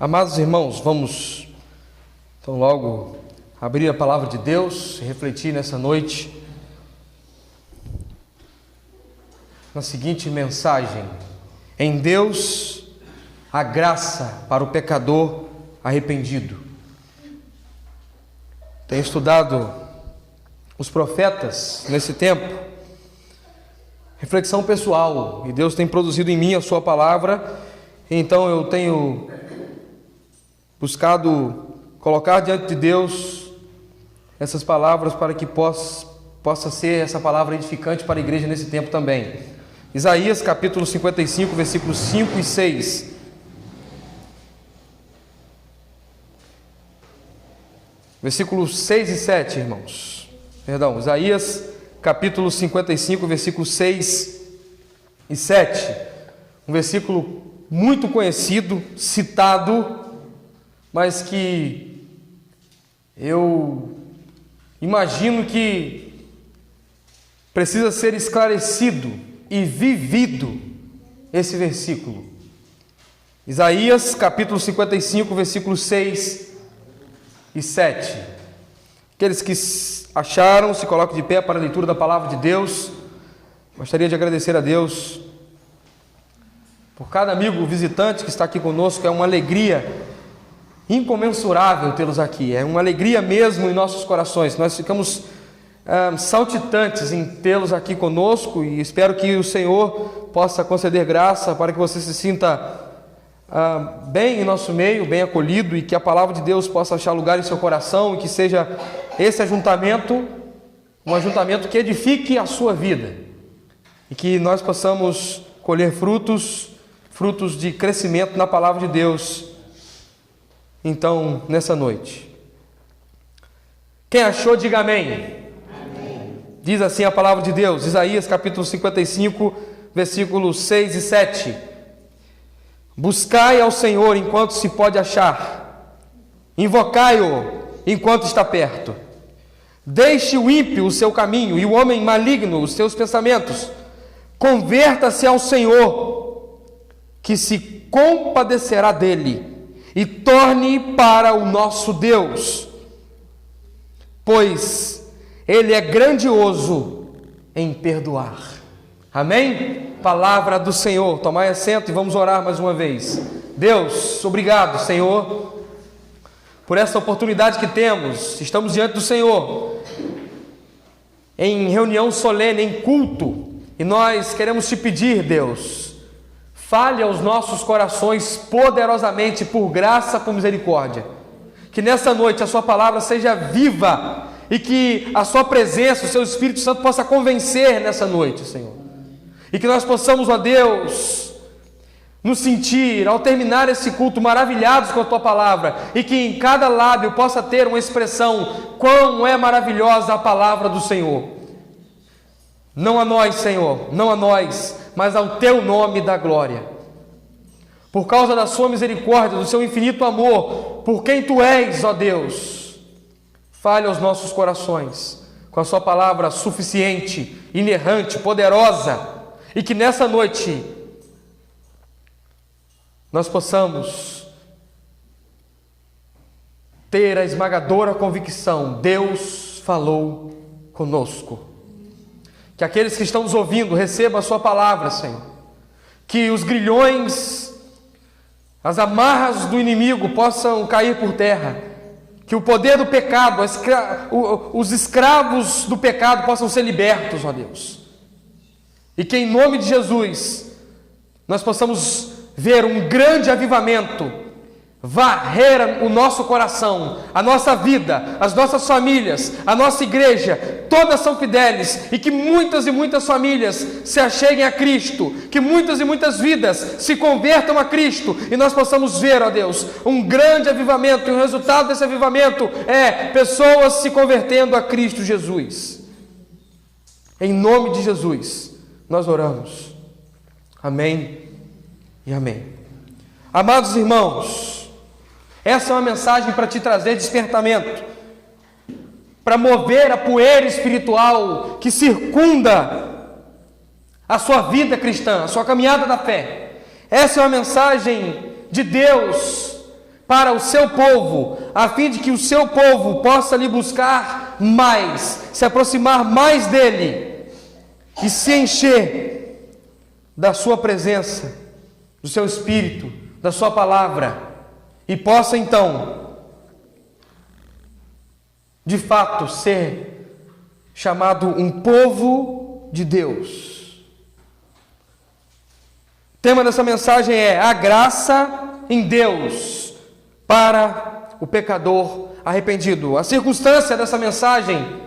Amados irmãos, vamos então logo abrir a palavra de Deus e refletir nessa noite na seguinte mensagem: em Deus a graça para o pecador arrependido. Tenho estudado os profetas nesse tempo, reflexão pessoal, e Deus tem produzido em mim a sua palavra. Então eu tenho buscado colocar diante de Deus essas palavras para que possa ser essa palavra edificante para a igreja nesse tempo também. Isaías capítulo 55, versículos 5 e 6. Versículos 6 e 7, irmãos. Perdão, Isaías capítulo 55, versículos 6 e 7. Um versículo muito conhecido, citado, mas que eu imagino que precisa ser esclarecido e vivido esse versículo. Isaías capítulo 55, versículos 6 e 7. Aqueles que acharam, se coloquem de pé para a leitura da palavra de Deus. Gostaria de agradecer a Deus por cada amigo visitante que está aqui conosco. É uma alegria incomensurável tê-los aqui, é uma alegria mesmo em nossos corações. Nós ficamos saltitantes em tê-los aqui conosco e espero que o Senhor possa conceder graça para que você se sinta bem em nosso meio, bem acolhido, e que a palavra de Deus possa achar lugar em seu coração e que seja esse ajuntamento um ajuntamento que edifique a sua vida e que nós possamos colher frutos de crescimento na palavra de Deus. Então, nessa noite, quem achou, diga amém. Amém. Diz assim a palavra de Deus, Isaías capítulo 55, versículos 6 e 7. Buscai ao Senhor enquanto se pode achar, invocai-o enquanto está perto. Deixe o ímpio o seu caminho e o homem maligno os seus pensamentos. Converta-se ao Senhor, que se compadecerá dele, e torne para o nosso Deus, pois Ele é grandioso em perdoar. Amém? Palavra do Senhor. Tomai assento e vamos orar mais uma vez. Deus, obrigado, Senhor, por essa oportunidade que temos. Estamos diante do Senhor, em reunião solene, em culto, e nós queremos te pedir, Deus, fale aos nossos corações poderosamente, por graça, por misericórdia. Que nessa noite a sua palavra seja viva e que a sua presença, o seu Espírito Santo possa convencer nessa noite, Senhor. E que nós possamos, ó Deus, nos sentir, ao terminar esse culto, maravilhados com a tua palavra, e que em cada lábio possa ter uma expressão: quão é maravilhosa a palavra do Senhor. Não a nós, Senhor, não a nós, mas ao teu nome da glória, por causa da sua misericórdia, do seu infinito amor, por quem tu és, ó Deus. Fale aos nossos corações com a sua palavra suficiente, inerrante, poderosa, e que nessa noite nós possamos ter a esmagadora convicção: Deus falou conosco. Que aqueles que estão nos ouvindo recebam a sua palavra, Senhor. Que os grilhões, as amarras do inimigo possam cair por terra. Que o poder do pecado, os escravos do pecado possam ser libertos, ó Deus. E que em nome de Jesus nós possamos ver um grande avivamento varrer o nosso coração, a nossa vida, as nossas famílias, a nossa igreja, todas são fidelis, e que muitas e muitas famílias se acheguem a Cristo, que muitas e muitas vidas se convertam a Cristo, e nós possamos ver, ó Deus, um grande avivamento, e o resultado desse avivamento é pessoas se convertendo a Cristo Jesus. Em nome de Jesus nós oramos. Amém e amém. Amados irmãos, essa é uma mensagem para te trazer despertamento, para mover a poeira espiritual que circunda a sua vida cristã, a sua caminhada da fé. Essa é uma mensagem de Deus para o seu povo, a fim de que o seu povo possa lhe buscar mais, se aproximar mais dele e se encher da sua presença, do seu Espírito, da sua palavra, e possa então, de fato, ser chamado um povo de Deus. O tema dessa mensagem é a graça em Deus para o pecador arrependido. A circunstância dessa mensagem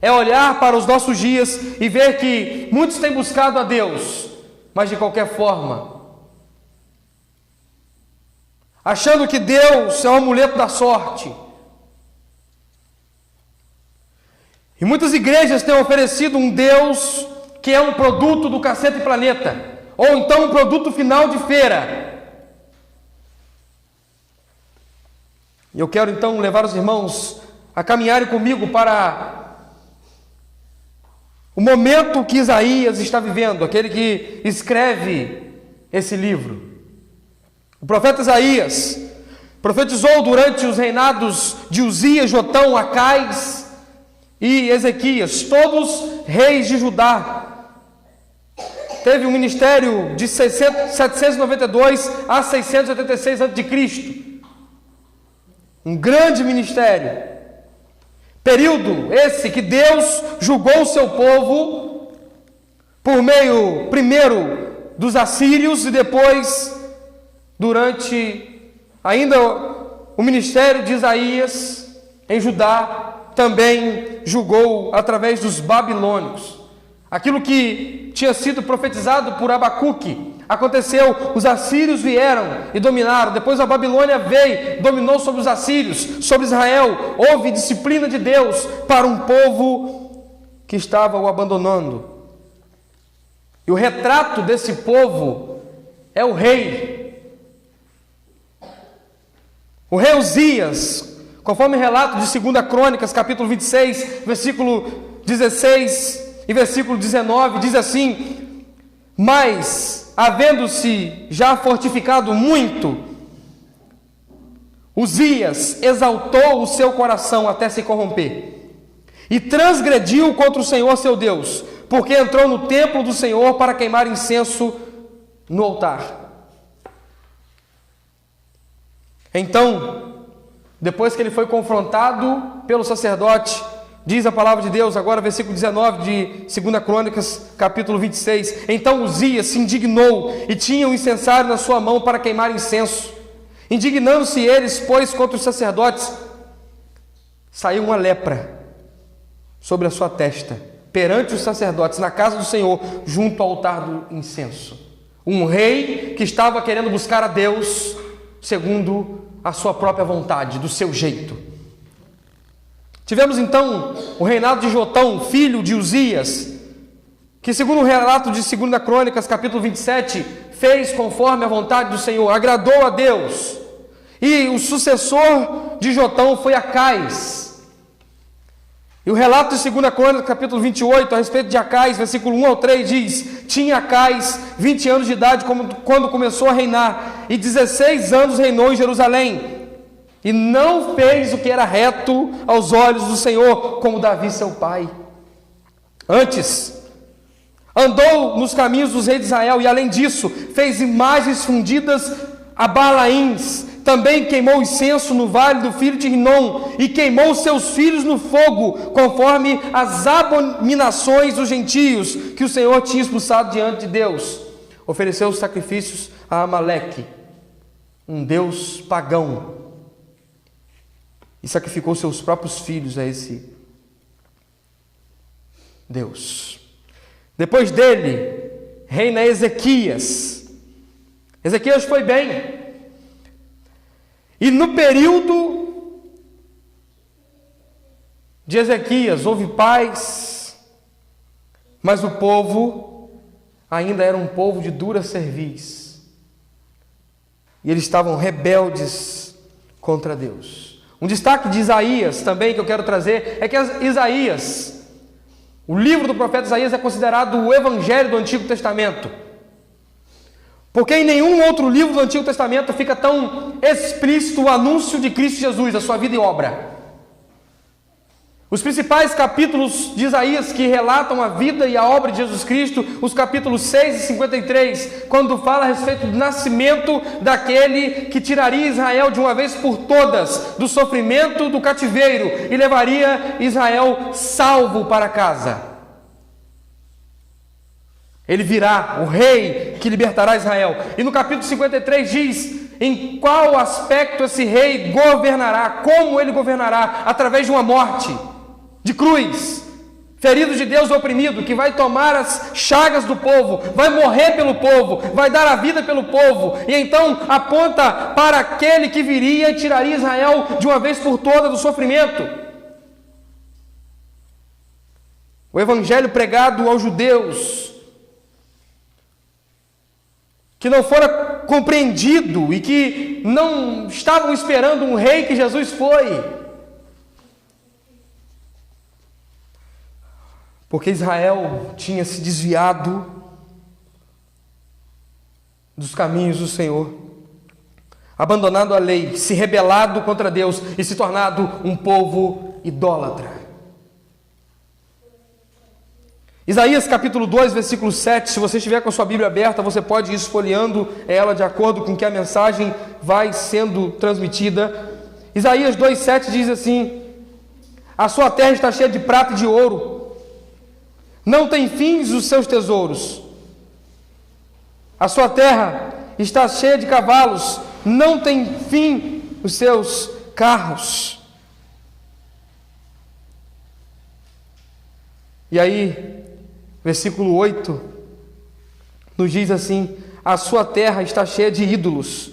é olhar para os nossos dias e ver que muitos têm buscado a Deus, mas de qualquer forma, achando que Deus é um amuleto da sorte. E muitas igrejas têm oferecido um Deus que é um produto do Cacete Planeta, ou então um produto final de feira. E eu quero então levar os irmãos a caminharem comigo para o momento que Isaías está vivendo, aquele que escreve esse livro. O profeta Isaías profetizou durante os reinados de Uzias, Jotão, Acais e Ezequias, todos reis de Judá. Teve um ministério de 792 a 686 a.C., um grande ministério, período esse que Deus julgou o seu povo por meio, primeiro, dos assírios e depois, durante ainda o ministério de Isaías em Judá, também julgou através dos babilônicos. Aquilo que tinha sido profetizado por Abacuque aconteceu, os assírios vieram e dominaram, depois a Babilônia veio, dominou sobre os assírios, sobre Israel. Houve disciplina de Deus para um povo que estava o abandonando. E o retrato desse povo é o rei. O rei Uzias, conforme relato de 2 Crônicas, capítulo 26, versículo 16 e versículo 19, diz assim: mas, havendo-se já fortificado muito, Uzias exaltou o seu coração até se corromper, e transgrediu contra o Senhor seu Deus, porque entrou no templo do Senhor para queimar incenso no altar. Então, depois que ele foi confrontado pelo sacerdote, diz a palavra de Deus, agora versículo 19 de 2 Crônicas, capítulo 26. Então Uzias se indignou e tinha um incensário na sua mão para queimar incenso. Indignando-se eles, pois, contra os sacerdotes, saiu uma lepra sobre a sua testa, perante os sacerdotes, na casa do Senhor, junto ao altar do incenso. Um rei que estava querendo buscar a Deus, segundo a sua própria vontade, do seu jeito. Tivemos então o reinado de Jotão, filho de Uzias, que segundo o relato de 2 Crônicas, capítulo 27, fez conforme a vontade do Senhor, agradou a Deus. E o sucessor de Jotão foi Acais. E o relato de 2 Crônicas, capítulo 28, a respeito de Acais, versículo 1 ao 3, diz: tinha Acais 20 anos de idade quando começou a reinar, e 16 anos reinou em Jerusalém. E não fez o que era reto aos olhos do Senhor, como Davi seu pai. Antes, andou nos caminhos dos reis de Israel, e além disso, fez imagens fundidas a Balaíns. Também queimou incenso no vale do filho de Rinom, e queimou seus filhos no fogo, conforme as abominações dos gentios, que o Senhor tinha expulsado diante de Deus. Ofereceu os sacrifícios a Amaleque, um deus pagão, e sacrificou seus próprios filhos a esse Deus. Depois dele, reina Ezequias. Ezequias foi bem. E no período de Ezequias houve paz, mas o povo ainda era um povo de dura cerviz. E eles estavam rebeldes contra Deus. Um destaque de Isaías também que eu quero trazer é que Isaías, o livro do profeta Isaías, é considerado o evangelho do Antigo Testamento. Porque em nenhum outro livro do Antigo Testamento fica tão explícito o anúncio de Cristo Jesus, a sua vida e obra. Os principais capítulos de Isaías que relatam a vida e a obra de Jesus Cristo, os capítulos 6 e 53, quando fala a respeito do nascimento daquele que tiraria Israel de uma vez por todas do sofrimento do cativeiro e levaria Israel salvo para casa. Ele virá, o rei que libertará Israel. E no capítulo 53 diz em qual aspecto esse rei governará, como ele governará, através de uma morte de cruz, ferido de Deus oprimido, que vai tomar as chagas do povo, vai morrer pelo povo, vai dar a vida pelo povo, e então aponta para aquele que viria e tiraria Israel de uma vez por todas do sofrimento. O evangelho pregado aos judeus, que não fora compreendido e que não estavam esperando um rei que Jesus foi, porque Israel tinha se desviado dos caminhos do Senhor, abandonado a lei, se rebelado contra Deus e se tornado um povo idólatra. Isaías capítulo 2, versículo 7, se você estiver com a sua Bíblia aberta, você pode ir esfolheando ela de acordo com que a mensagem vai sendo transmitida. Isaías 2,7 diz assim: a sua terra está cheia de prata e de ouro, não tem fins os seus tesouros. A sua terra está cheia de cavalos, não tem fim os seus carros. E aí, versículo 8, nos diz assim: a sua terra está cheia de ídolos,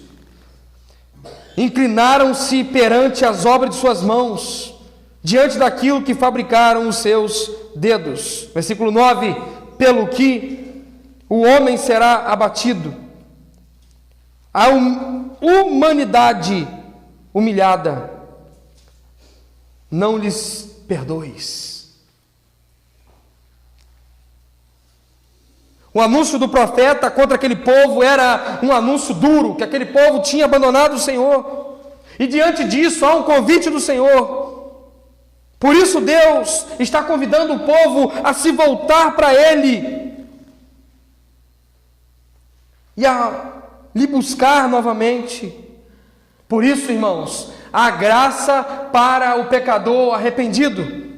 inclinaram-se perante as obras de suas mãos, diante daquilo que fabricaram os seus dedos. Versículo 9, pelo que o homem será abatido, a humanidade humilhada, não lhes perdoes. O anúncio do profeta contra aquele povo era um anúncio duro, que aquele povo tinha abandonado o Senhor, e diante disso há um convite do Senhor. Por isso Deus está convidando o povo a se voltar para Ele e a lhe buscar novamente. Por isso, irmãos, há graça para o pecador arrependido.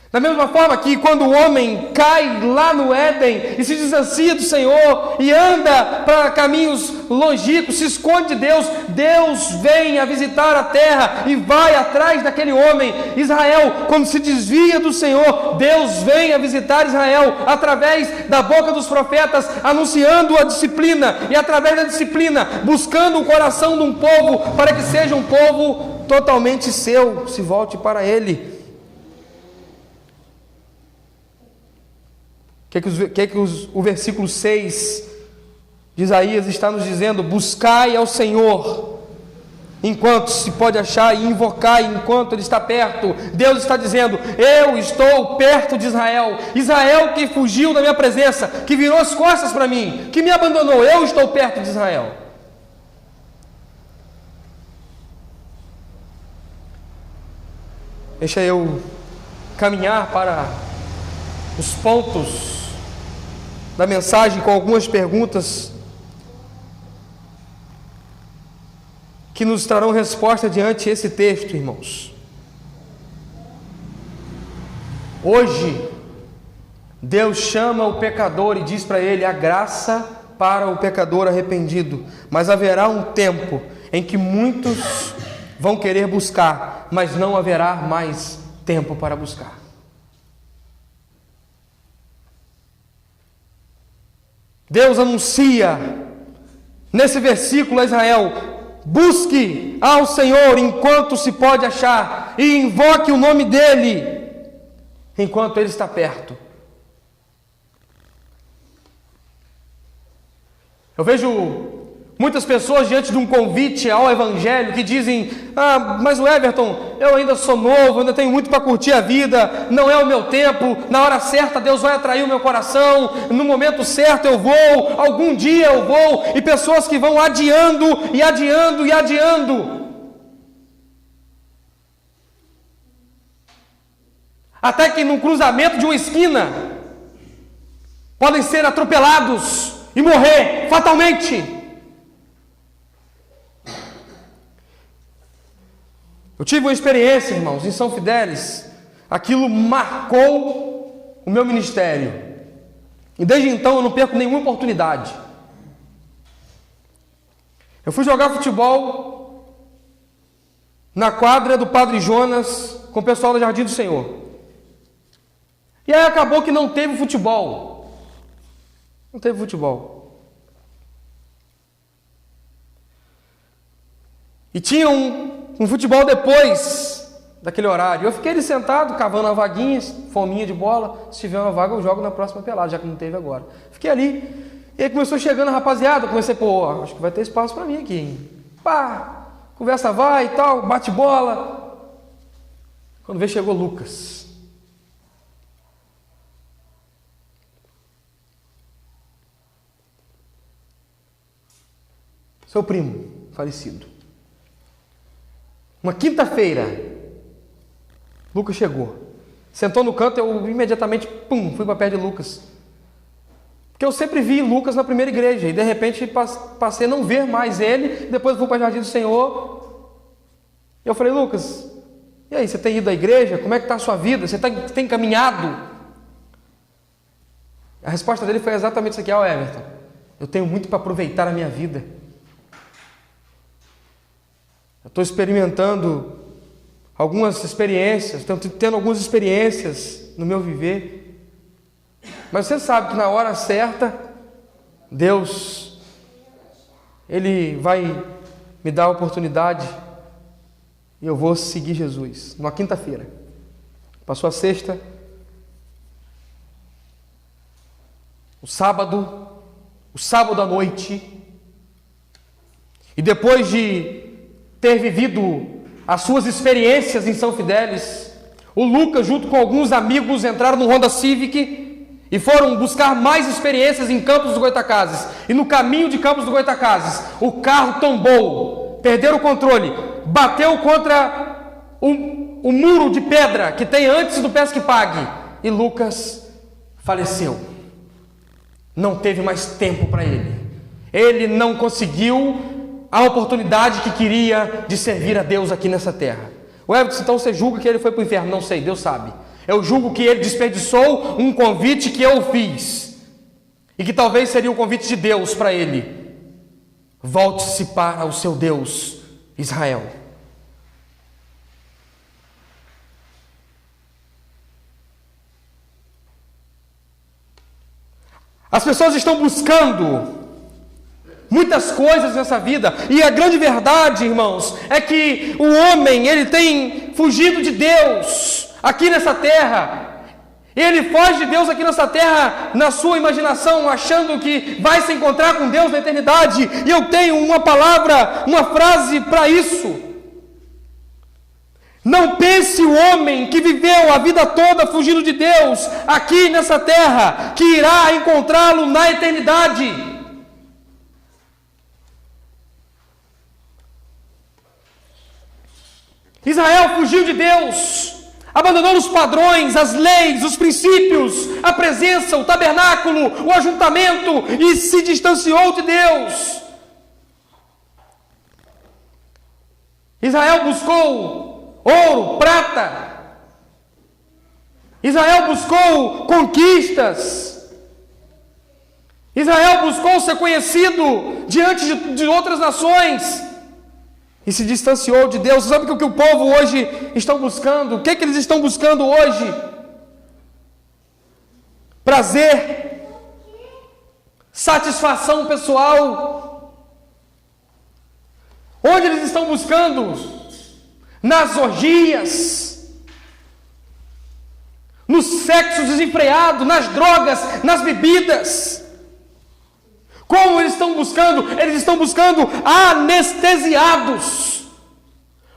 Da mesma forma que quando o homem cai lá no Éden e se distancia do Senhor e anda para caminhos longínquos, se esconde de Deus, Deus vem a visitar a terra e vai atrás daquele homem. Israel, quando se desvia do Senhor, Deus vem a visitar Israel através da boca dos profetas, anunciando a disciplina, e através da disciplina, buscando o coração de um povo para que seja um povo totalmente seu, se volte para Ele. O versículo 6 de Isaías está nos dizendo: buscai ao Senhor enquanto se pode achar e invocai enquanto Ele está perto. Deus está dizendo: eu estou perto de Israel. Israel que fugiu da minha presença, que virou as costas para mim, que me abandonou, eu estou perto de Israel. Deixa eu caminhar para os pontos da mensagem com algumas perguntas que nos trarão resposta diante esse texto, irmãos. Hoje, Deus chama o pecador e diz para ele: a graça para o pecador arrependido, mas haverá um tempo em que muitos vão querer buscar, mas não haverá mais tempo para buscar. Deus anuncia nesse versículo a Israel: busque ao Senhor enquanto se pode achar, e invoque o nome dEle enquanto Ele está perto. Eu vejo Muitas pessoas diante de um convite ao Evangelho que dizem: mas o Everton, eu ainda sou novo, ainda tenho muito para curtir a vida, não é o meu tempo, na hora certa Deus vai atrair o meu coração, no momento certo eu vou, algum dia eu vou, e pessoas que vão adiando e adiando e adiando, até que no cruzamento de uma esquina podem ser atropelados e morrer fatalmente. Eu tive uma experiência, irmãos, em São Fidélis, aquilo marcou o meu ministério, e desde então eu não perco nenhuma oportunidade. Eu fui jogar futebol na quadra do Padre Jonas com o pessoal do Jardim do Senhor, e aí acabou que não teve futebol, e tinha um futebol depois daquele horário. Eu fiquei ali sentado, cavando a vaguinha, fominha de bola. Se tiver uma vaga, eu jogo na próxima pelada, já que não teve agora. Fiquei ali. E aí começou chegando a rapaziada. Eu comecei, acho que vai ter espaço para mim aqui, hein? Conversa vai e tal, bate bola. Quando veio, chegou Lucas. Seu primo, falecido. Uma quinta-feira, Lucas chegou, sentou no canto, eu imediatamente, fui para perto de Lucas, porque eu sempre vi Lucas na primeira igreja, e de repente passei a não ver mais ele, depois eu fui para o Jardim do Senhor, e eu falei: Lucas, e aí, você tem ido à igreja? Como é que está a sua vida? Você tem caminhado? A resposta dele foi exatamente isso aqui: Everton, eu tenho muito para aproveitar a minha vida. Eu estou experimentando algumas experiências, estou tendo algumas experiências no meu viver, mas você sabe que na hora certa, Deus, Ele vai me dar a oportunidade e eu vou seguir Jesus. Numa quinta-feira, passou a sexta, o sábado à noite, e depois de ter vivido as suas experiências em São Fidélis, o Lucas, junto com alguns amigos, entraram no Honda Civic e foram buscar mais experiências em Campos dos Goytacazes. E no caminho de Campos dos Goytacazes, o carro tombou, perderam o controle, bateu contra o muro de pedra que tem antes do Pesque Pague, e Lucas faleceu. Não teve mais tempo para ele. Ele não conseguiu a oportunidade que queria de servir a Deus aqui nessa terra. O Everton, então você julga que ele foi para o inferno? Não sei, Deus sabe. Eu julgo que ele desperdiçou um convite que eu fiz, e que talvez seria o convite de Deus para ele: volte-se para o seu Deus, Israel. As pessoas estão buscando muitas coisas nessa vida, e a grande verdade, irmãos, é que o homem, ele tem fugido de Deus aqui nessa terra. Ele foge de Deus aqui nessa terra na sua imaginação, achando que vai se encontrar com Deus na eternidade. E eu tenho uma palavra, uma frase para isso: não pense o homem que viveu a vida toda fugindo de Deus aqui nessa terra, que irá encontrá-lo na eternidade. Israel fugiu de Deus, abandonou os padrões, as leis, os princípios, a presença, o tabernáculo, o ajuntamento, e se distanciou de Deus. Israel buscou ouro, prata. Israel buscou conquistas. Israel buscou ser conhecido diante de outras nações e se distanciou de Deus. Sabe o que o povo hoje estão buscando? O que eles estão buscando hoje? Prazer, satisfação pessoal. Onde eles estão buscando? Nas orgias, no sexo desenfreado, nas drogas, nas bebidas. Como eles estão buscando? Eles estão buscando anestesiados,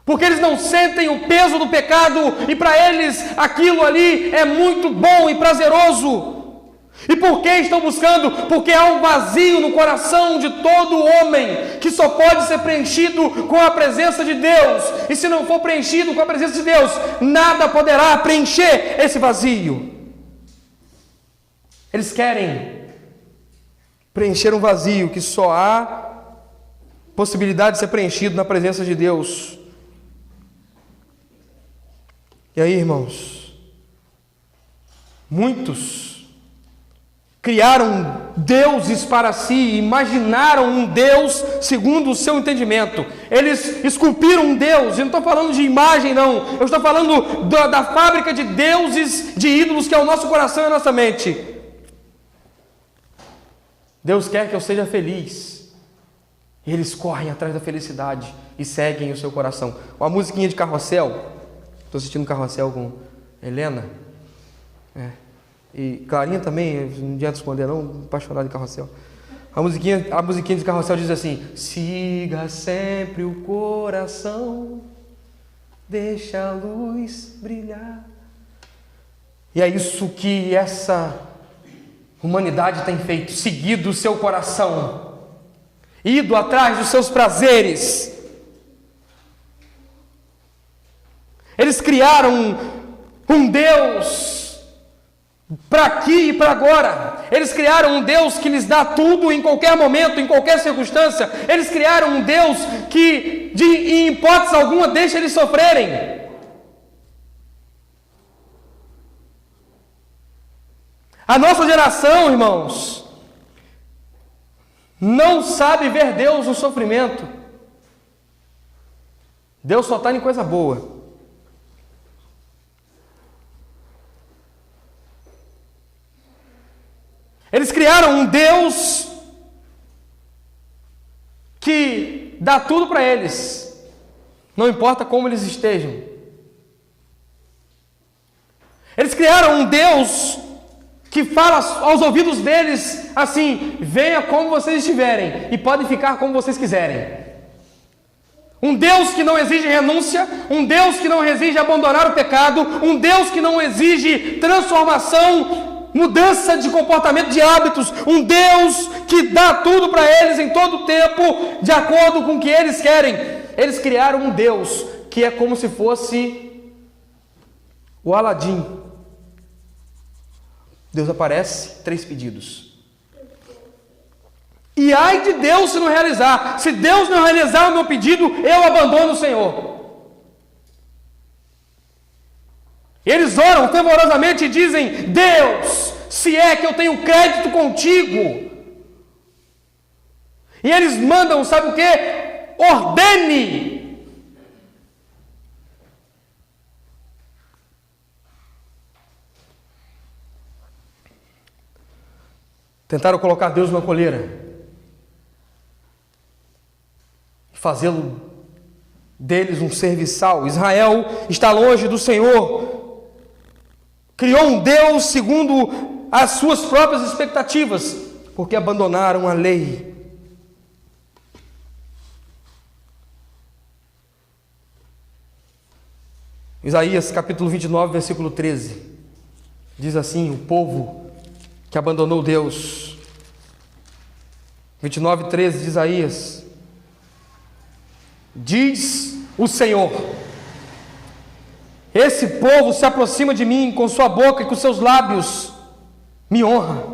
porque eles não sentem o peso do pecado, e para eles aquilo ali é muito bom e prazeroso. E por que estão buscando? Porque há um vazio no coração de todo homem, que só pode ser preenchido com a presença de Deus, e se não for preenchido com a presença de Deus, nada poderá preencher esse vazio. Eles querem preencher um vazio que só há possibilidade de ser preenchido na presença de Deus. E aí, irmãos, muitos criaram deuses para si, imaginaram um Deus segundo o seu entendimento. Eles esculpiram um Deus, e não estou falando de imagem não, eu estou falando da fábrica de deuses, de ídolos que é o nosso coração e a nossa mente. Deus quer que eu seja feliz, e eles correm atrás da felicidade e seguem o seu coração. Uma musiquinha de Carrossel, estou assistindo Carrossel com Helena, e Clarinha também, não adianta esconder não, apaixonado de Carrossel. A musiquinha de Carrossel diz assim: siga sempre o coração, deixa a luz brilhar. E é isso que essa humanidade tem feito, seguido o seu coração, ido atrás dos seus prazeres. Eles criaram um Deus para aqui e para agora. Eles criaram um Deus que lhes dá tudo em qualquer momento, em qualquer circunstância. Eles criaram um Deus que, em hipótese alguma, deixa eles sofrerem. A nossa geração, irmãos, não sabe ver Deus no sofrimento. Deus só está em coisa boa. Eles criaram um Deus que dá tudo para eles, não importa como eles estejam. Eles criaram um Deus que fala aos ouvidos deles assim: venha como vocês estiverem e podem ficar como vocês quiserem. Um Deus que não exige renúncia, um Deus que não exige abandonar o pecado, um Deus que não exige transformação, mudança de comportamento, de hábitos, um Deus que dá tudo para eles em todo o tempo, de acordo com o que eles querem. Eles criaram um Deus que é como se fosse o Aladim. Deus aparece, 3 pedidos. E ai de Deus se não realizar. Se Deus não realizar o meu pedido, eu abandono o Senhor. Eles oram fervorosamente e dizem: Deus, se é que eu tenho crédito contigo. E eles mandam, sabe o que? Ordene. Tentaram colocar Deus numa coleira, fazê-lo deles um serviçal. Israel está longe do Senhor, criou um Deus segundo as suas próprias expectativas, porque abandonaram a lei. Isaías capítulo 29, versículo 13, diz assim: o povo que abandonou Deus. 29:13 de Isaías: diz o Senhor, esse povo se aproxima de mim com sua boca e com seus lábios me honra,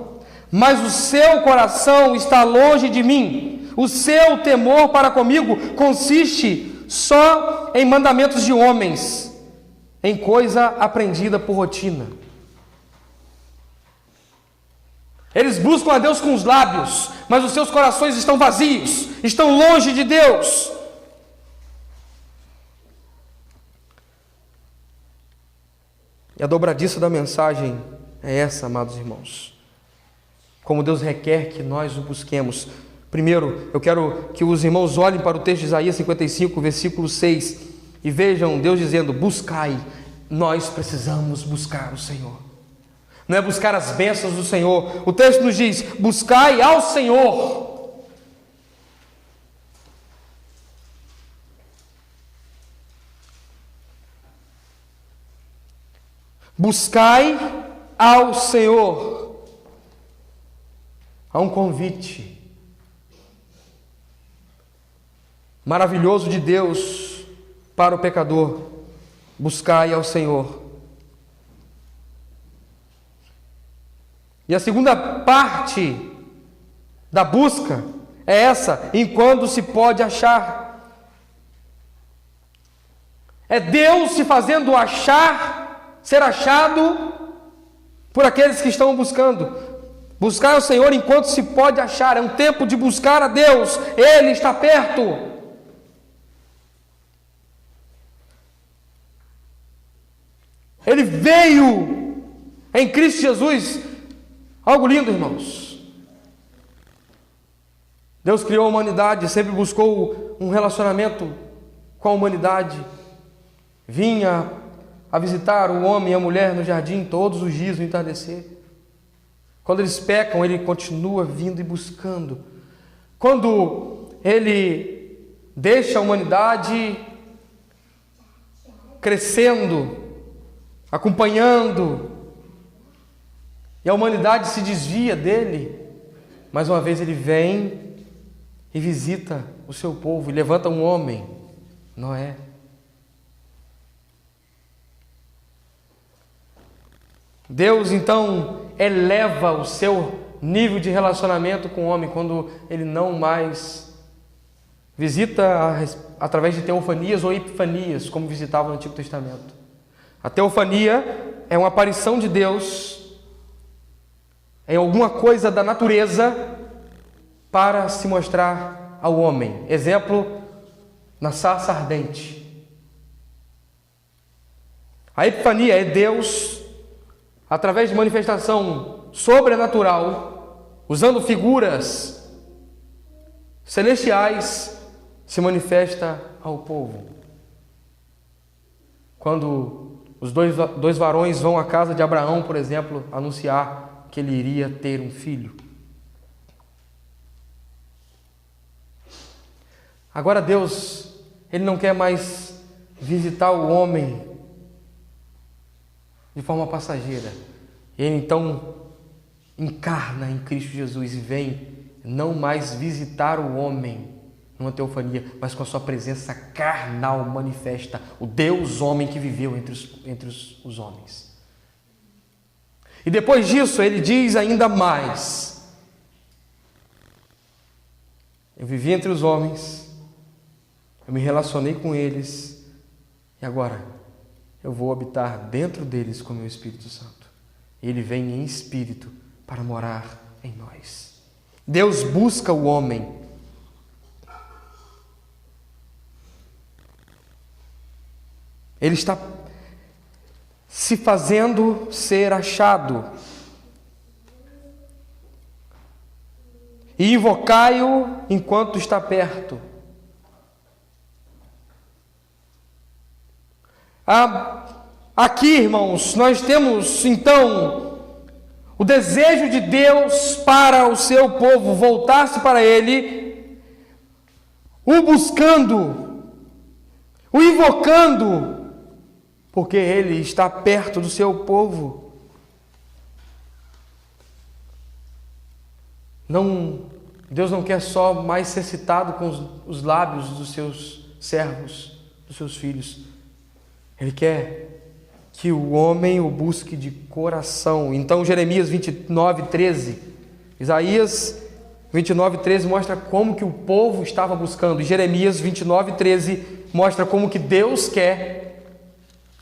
mas o seu coração está longe de mim. O seu temor para comigo consiste só em mandamentos de homens, em coisa aprendida por rotina. Eles buscam a Deus com os lábios, mas os seus corações estão vazios, estão longe de Deus. E a dobradiça da mensagem é essa, amados irmãos. Como Deus requer que nós o busquemos. Primeiro, eu quero que os irmãos olhem para o texto de Isaías 55, versículo 6, e vejam Deus dizendo: buscai. Nós precisamos buscar o Senhor. Não é buscar as bênçãos do Senhor. O texto nos diz: buscai ao Senhor Buscai ao Senhor. Há um convite maravilhoso de Deus para o pecador. Buscai ao Senhor. E a segunda parte da busca é essa: enquanto se pode achar. É Deus se fazendo achar, ser achado por aqueles que estão buscando. Buscar ao Senhor enquanto se pode achar. É um tempo de buscar a Deus. Ele está perto. Ele veio em Cristo Jesus. Algo lindo, irmãos. Deus criou a humanidade, sempre buscou um relacionamento com a humanidade. Vinha a visitar o homem e a mulher no jardim todos os dias no entardecer. Quando eles pecam, Ele continua vindo e buscando. Quando Ele deixa a humanidade crescendo, acompanhando, e a humanidade se desvia dele, mais uma vez Ele vem e visita o seu povo e levanta um homem, Noé. Deus então eleva o seu nível de relacionamento com o homem quando Ele não mais visita através de teofanias ou epifanias, como visitava no Antigo Testamento. A teofania é uma aparição de Deus em alguma coisa da natureza para se mostrar ao homem. Exemplo, na sarça ardente. A epifania é Deus, através de manifestação sobrenatural, usando figuras celestiais, se manifesta ao povo. Quando os dois varões vão à casa de Abraão, por exemplo, anunciar que ele iria ter um filho. Agora Deus, Ele não quer mais visitar o homem de forma passageira. Ele então encarna em Cristo Jesus e vem não mais visitar o homem numa teofania, mas com a sua presença carnal manifesta o Deus homem que viveu entre os homens. E depois disso ele diz ainda mais: eu vivi entre os homens, eu me relacionei com eles, e agora eu vou habitar dentro deles com o meu Espírito Santo. Ele vem em espírito para morar em nós. Deus busca o homem. Ele está se fazendo ser achado. E invocai-o enquanto está perto. Aqui, irmãos, nós temos então o desejo de Deus para o seu povo voltar-se para Ele, o buscando, o invocando, porque Ele está perto do seu povo. Deus não quer só mais ser citado com os lábios dos seus servos, dos seus filhos. Ele quer que o homem o busque de coração. Então Jeremias 29:13, Isaías 29:13 mostra como que o povo estava buscando. E Jeremias 29:13 mostra como que Deus quer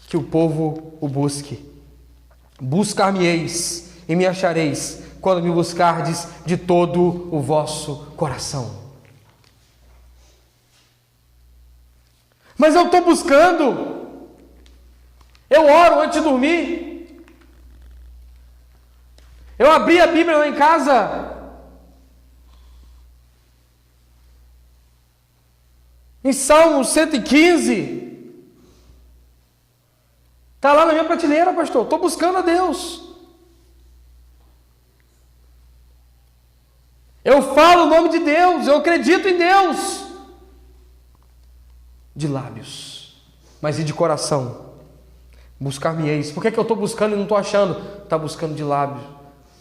que o povo o busque. Buscar-me-eis e me achareis, quando me buscardes de todo o vosso coração. Mas eu estou buscando. Eu oro antes de dormir. Eu abri a Bíblia lá em casa. Em Salmo 115. Está lá na minha prateleira, pastor. Estou buscando a Deus. Eu falo o nome de Deus. Eu acredito em Deus. De lábios, mas e de coração? Buscar-me-eis. Por que eu estou buscando e não estou achando? Está buscando de lábios.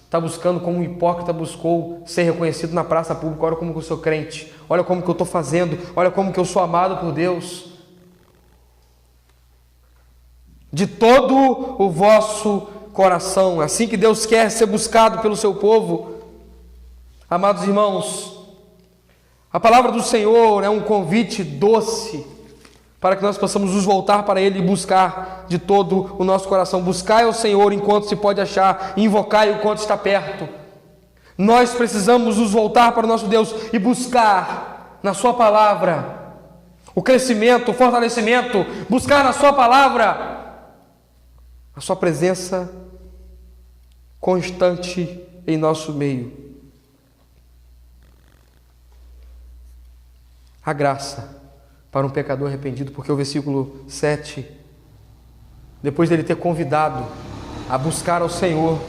Está buscando como um hipócrita buscou ser reconhecido na praça pública. Olha como que eu sou crente. Olha como que eu estou fazendo. Olha como que eu sou amado por Deus. De todo o vosso coração. É assim que Deus quer ser buscado pelo seu povo. Amados irmãos, a palavra do Senhor é um convite doce para que nós possamos nos voltar para Ele e buscar de todo o nosso coração. Buscai ao Senhor enquanto se pode achar, e invocai-o enquanto está perto. Nós precisamos nos voltar para o nosso Deus e buscar na Sua palavra o crescimento, o fortalecimento, buscar na Sua palavra a Sua presença constante em nosso meio. A graça para um pecador arrependido, porque o versículo 7, depois dele ter convidado a buscar ao Senhor,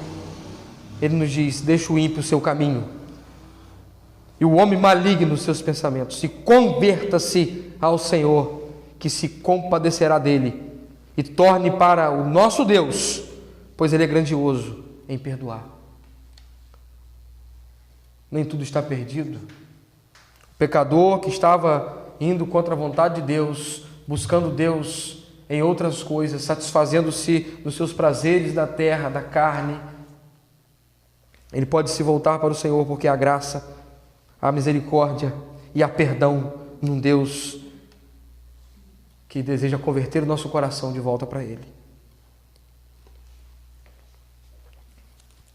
ele nos diz: deixa o ímpio o seu caminho, e o homem maligno os seus pensamentos, e converta-se ao Senhor, que se compadecerá dele, e torne para o nosso Deus, pois Ele é grandioso em perdoar. Nem tudo está perdido. O pecador que estava indo contra a vontade de Deus, buscando Deus em outras coisas, satisfazendo-se dos seus prazeres da terra, da carne, ele pode se voltar para o Senhor, porque há graça, há misericórdia e há perdão num Deus que deseja converter o nosso coração de volta para Ele.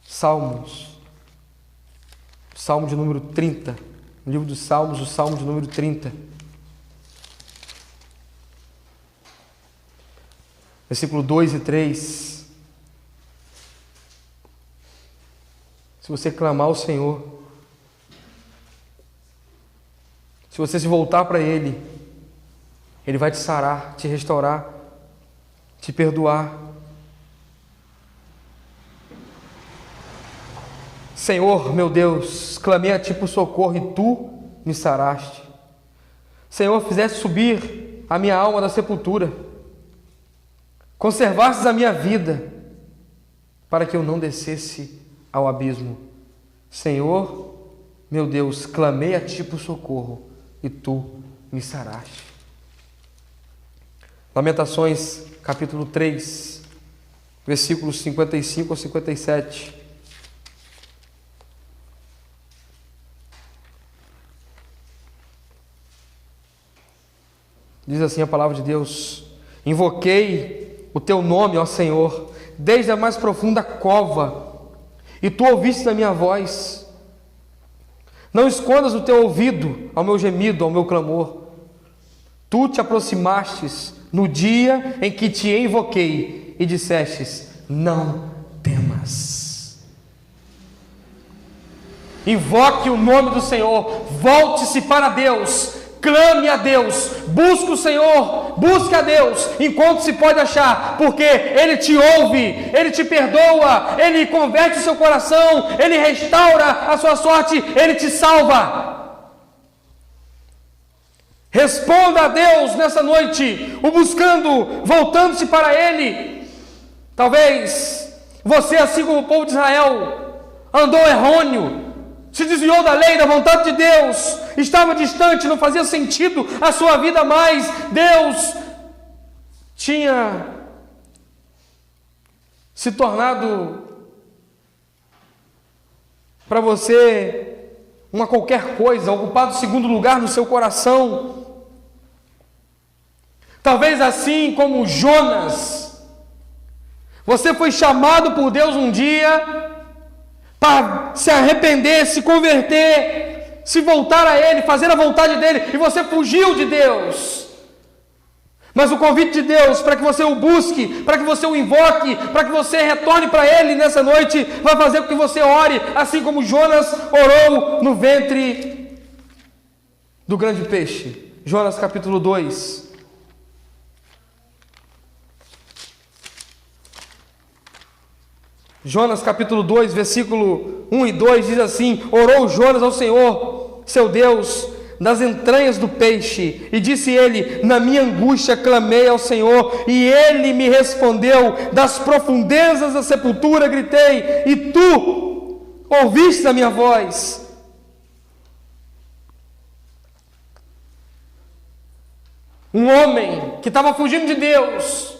Salmos, Salmo de número 30, no livro dos Salmos, o Salmo de número 30. Versículo 2 e 3. Se você clamar ao Senhor, se você se voltar para Ele, Ele vai te sarar, te restaurar, te perdoar. Senhor, meu Deus, clamei a Ti por socorro e Tu me saraste. Senhor, fizeste subir a minha alma da sepultura, conservastes a minha vida, para que eu não descesse ao abismo. Senhor, meu Deus, clamei a Ti por socorro, e Tu me saraste. Lamentações, capítulo 3, versículos 55 a 57. Diz assim a palavra de Deus: invoquei o Teu nome, ó Senhor, desde a mais profunda cova, e Tu ouviste a minha voz. Não escondas o Teu ouvido ao meu gemido, ao meu clamor. Tu te aproximastes no dia em que Te invoquei e dissestes: não temas. Invoque o nome do Senhor, volte-se para Deus, clame a Deus, busque o Senhor, busque a Deus enquanto se pode achar, porque Ele te ouve, Ele te perdoa, Ele converte o seu coração, Ele restaura a sua sorte, Ele te salva. Responda a Deus nessa noite, o buscando, voltando-se para Ele. Talvez você, assim como o povo de Israel, andou errôneo, se desviou da lei, da vontade de Deus, estava distante, não fazia sentido a sua vida mais. Deus tinha se tornado para você uma qualquer coisa, ocupado o segundo lugar no seu coração. Talvez assim como Jonas, você foi chamado por Deus um dia para se arrepender, se converter, se voltar a Ele, fazer a vontade dEle, e você fugiu de Deus. Mas o convite de Deus para que você o busque, para que você o invoque, para que você retorne para Ele nessa noite, vai fazer com que você ore, assim como Jonas orou no ventre do grande peixe. Jonas capítulo 2. Jonas capítulo 2, versículo 1 e 2 diz assim: orou Jonas ao Senhor, seu Deus, das entranhas do peixe. E disse ele: na minha angústia clamei ao Senhor, e ele me respondeu. Das profundezas da sepultura gritei, e tu ouviste a minha voz. Um homem que estava fugindo de Deus,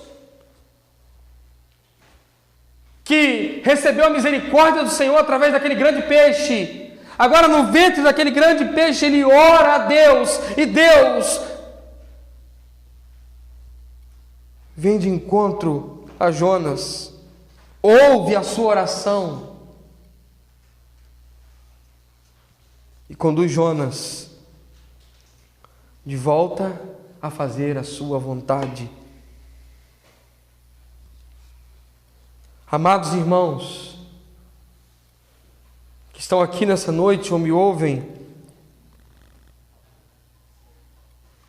que recebeu a misericórdia do Senhor através daquele grande peixe, agora no ventre daquele grande peixe ele ora a Deus, e Deus vem de encontro a Jonas, ouve a sua oração e conduz Jonas de volta a fazer a sua vontade. Amados irmãos, que estão aqui nessa noite ou me ouvem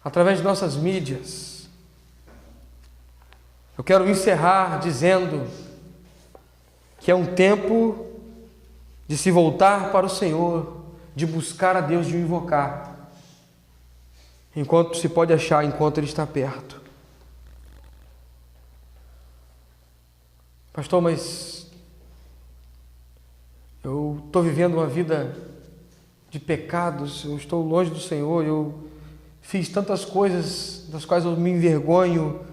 através de nossas mídias, eu quero encerrar dizendo que é um tempo de se voltar para o Senhor, de buscar a Deus, de o invocar, enquanto se pode achar, enquanto Ele está perto. Pastor, mas eu estou vivendo uma vida de pecados, eu estou longe do Senhor, eu fiz tantas coisas das quais eu me envergonho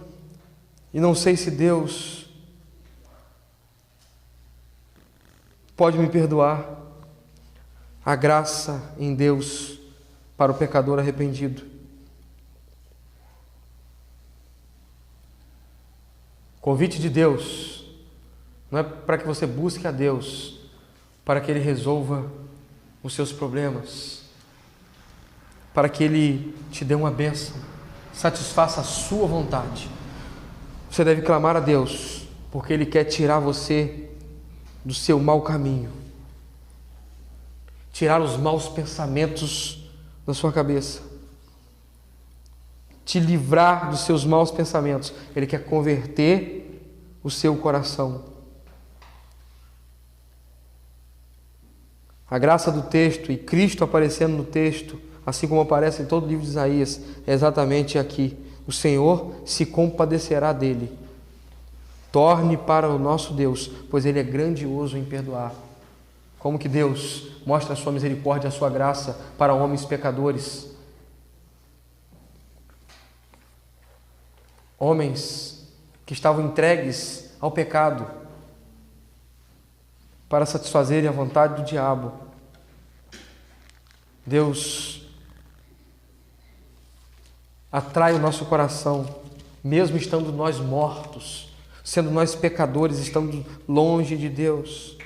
e não sei se Deus pode me perdoar. A graça em Deus para o pecador arrependido. Convite de Deus não é para que você busque a Deus para que Ele resolva os seus problemas, para que Ele te dê uma bênção, satisfaça a sua vontade. Você deve clamar a Deus, porque Ele quer tirar você do seu mau caminho, tirar os maus pensamentos da sua cabeça, te livrar dos seus maus pensamentos. Ele quer converter o seu coração. A graça do texto e Cristo aparecendo no texto, assim como aparece em todo o livro de Isaías, é exatamente aqui. O Senhor se compadecerá dele. Torne para o nosso Deus, pois Ele é grandioso em perdoar. Como que Deus mostra a sua misericórdia e a sua graça para homens pecadores? Homens que estavam entregues ao pecado para satisfazerem a vontade do diabo. Deus atrai o nosso coração, mesmo estando nós mortos, sendo nós pecadores, estando longe de Deus.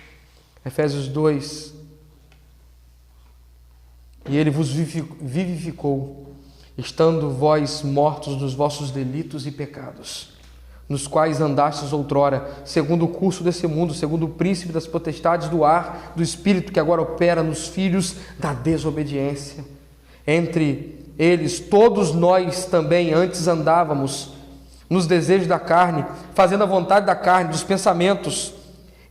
Efésios 2. E Ele vos vivificou, estando vós mortos nos vossos delitos e pecados, nos quais andastes outrora, segundo o curso desse mundo, segundo o príncipe das potestades do ar, do espírito que agora opera nos filhos da desobediência. Entre eles, todos nós também antes andávamos nos desejos da carne, fazendo a vontade da carne, dos pensamentos,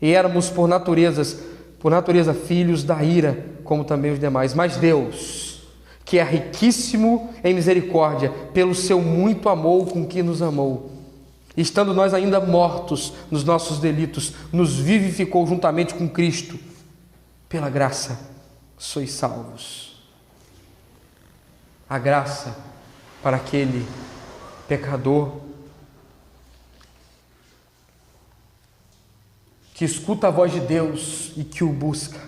e éramos por natureza filhos da ira, como também os demais. Mas Deus, que é riquíssimo em misericórdia, pelo seu muito amor com que nos amou, estando nós ainda mortos nos nossos delitos, nos vivificou juntamente com Cristo. Pela graça sois salvos. A graça para aquele pecador que escuta a voz de Deus e que o busca.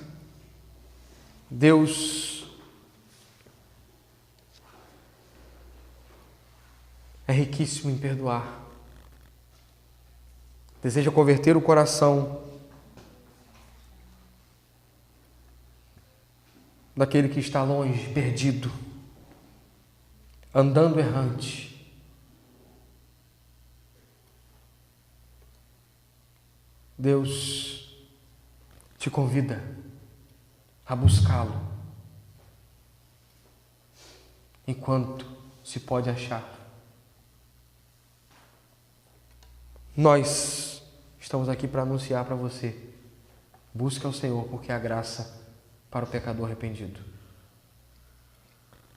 Deus é riquíssimo em perdoar. Deseja converter o coração daquele que está longe, perdido, andando errante. Deus te convida a buscá-lo enquanto se pode achar. Nós estamos aqui para anunciar para você: busque ao Senhor, porque há graça para o pecador arrependido.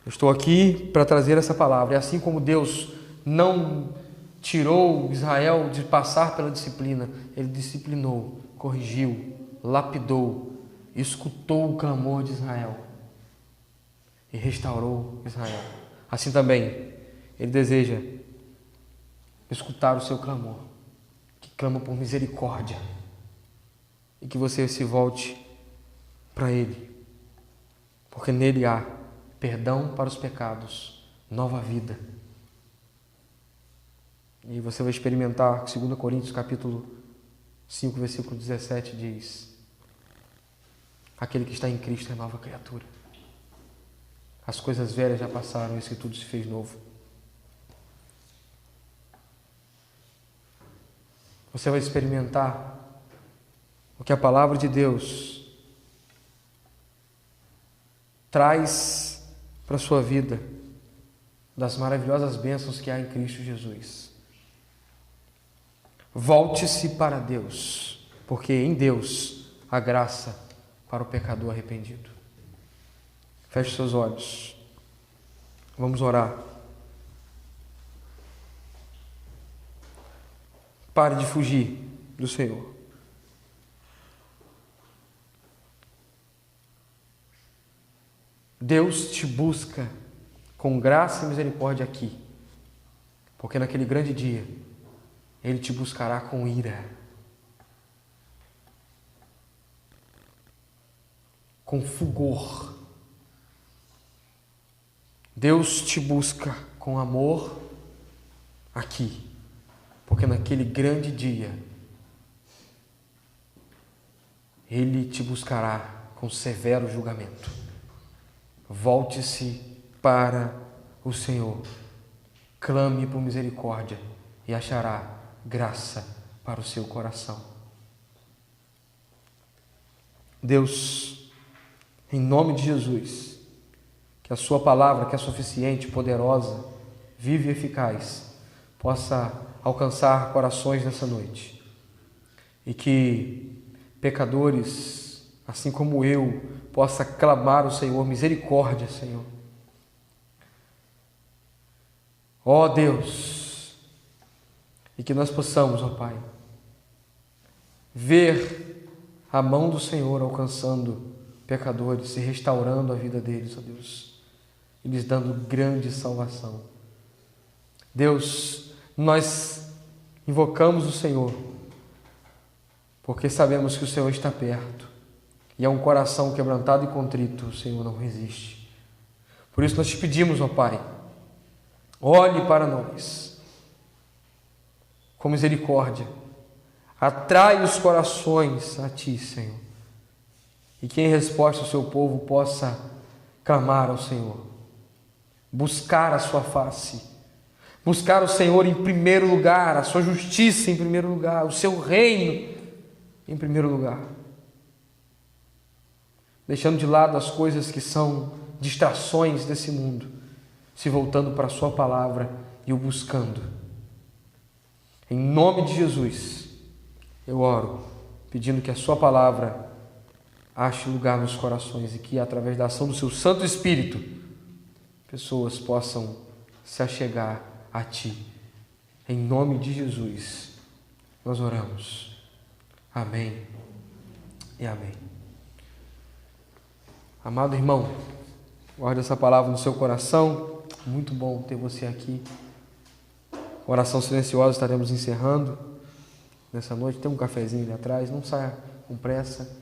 Eu estou aqui para trazer essa palavra. E assim como Deus não tirou Israel de passar pela disciplina, Ele disciplinou, corrigiu, lapidou, escutou o clamor de Israel e restaurou Israel. Assim também, Ele deseja escutar o seu clamor, que clama por misericórdia, e que você se volte para Ele, porque nele há perdão para os pecados, nova vida. E você vai experimentar, 2 Coríntios capítulo 5, versículo 17 diz: aquele que está em Cristo é nova criatura. As coisas velhas já passaram, eis que tudo se fez novo. Você vai experimentar o que a palavra de Deus traz para a sua vida, das maravilhosas bênçãos que há em Cristo Jesus. Volte-se para Deus, porque em Deus há graça para o pecador arrependido. Feche seus olhos. Vamos orar. Pare de fugir do Senhor. Deus te busca com graça e misericórdia aqui, porque naquele grande dia Ele te buscará com ira, com fulgor. Deus te busca com amor aqui, porque naquele grande dia Ele te buscará com severo julgamento. Volte-se para o Senhor, clame por misericórdia e achará graça para o seu coração. Deus, em nome de Jesus, que a sua palavra, que é suficiente, poderosa, viva e eficaz, possa alcançar corações nessa noite, e que pecadores, assim como eu, possa clamar ao Senhor misericórdia, Senhor. Ó Deus, e que nós possamos, ó Pai, ver a mão do Senhor alcançando pecadores e restaurando a vida deles, ó Deus, e lhes dando grande salvação. Deus, nós invocamos o Senhor, porque sabemos que o Senhor está perto, e é um coração quebrantado e contrito, o Senhor não resiste. Por isso nós te pedimos, ó Pai, olhe para nós com misericórdia, atrai os corações a Ti, Senhor, e que em resposta o Seu povo possa clamar ao Senhor, buscar a Sua face, buscar o Senhor em primeiro lugar, a Sua justiça em primeiro lugar, o Seu reino em primeiro lugar, deixando de lado as coisas que são distrações desse mundo, se voltando para a Sua palavra e o buscando. Em nome de Jesus, eu oro, pedindo que a Sua palavra ache lugar nos corações e que, através da ação do Seu Santo Espírito, pessoas possam se achegar a Ti. Em nome de Jesus, nós oramos. Amém e amém. Amado irmão, guarde essa palavra no seu coração. Muito bom ter você aqui. Oração silenciosa estaremos encerrando nessa noite. Tem um cafezinho ali atrás, não saia com pressa.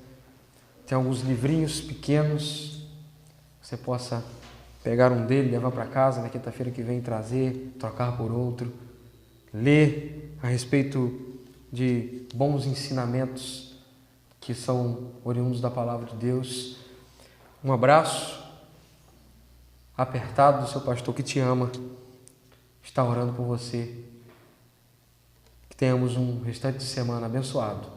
Tem alguns livrinhos pequenos, você possa pegar um dele, levar para casa na quinta-feira que vem, trazer, trocar por outro, ler a respeito de bons ensinamentos que são oriundos da palavra de Deus. Um abraço apertado do seu pastor que te ama, está orando por você. Que tenhamos um restante de semana abençoado.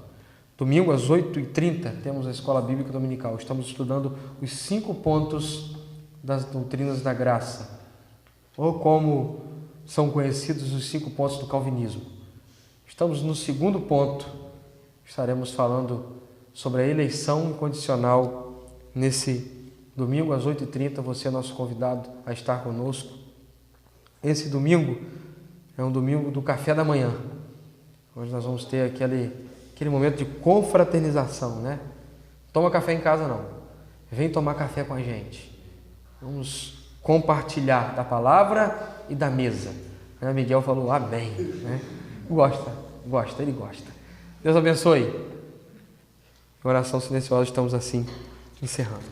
Domingo às 8h30 temos a Escola Bíblica Dominical. Estamos estudando os 5 pontos das doutrinas da graça, ou como são conhecidos os 5 pontos do calvinismo. Estamos no segundo ponto. Estaremos falando sobre a eleição incondicional nesse Domingo às 8h30, você é nosso convidado a estar conosco. Esse domingo é um domingo do café da manhã, onde nós vamos ter aquele momento de confraternização, né? Toma café em casa não, vem tomar café com a gente. Vamos compartilhar da palavra e da mesa. Miguel falou amém, né? Ele gosta. Deus abençoe. Em oração silenciosa estamos assim encerrando.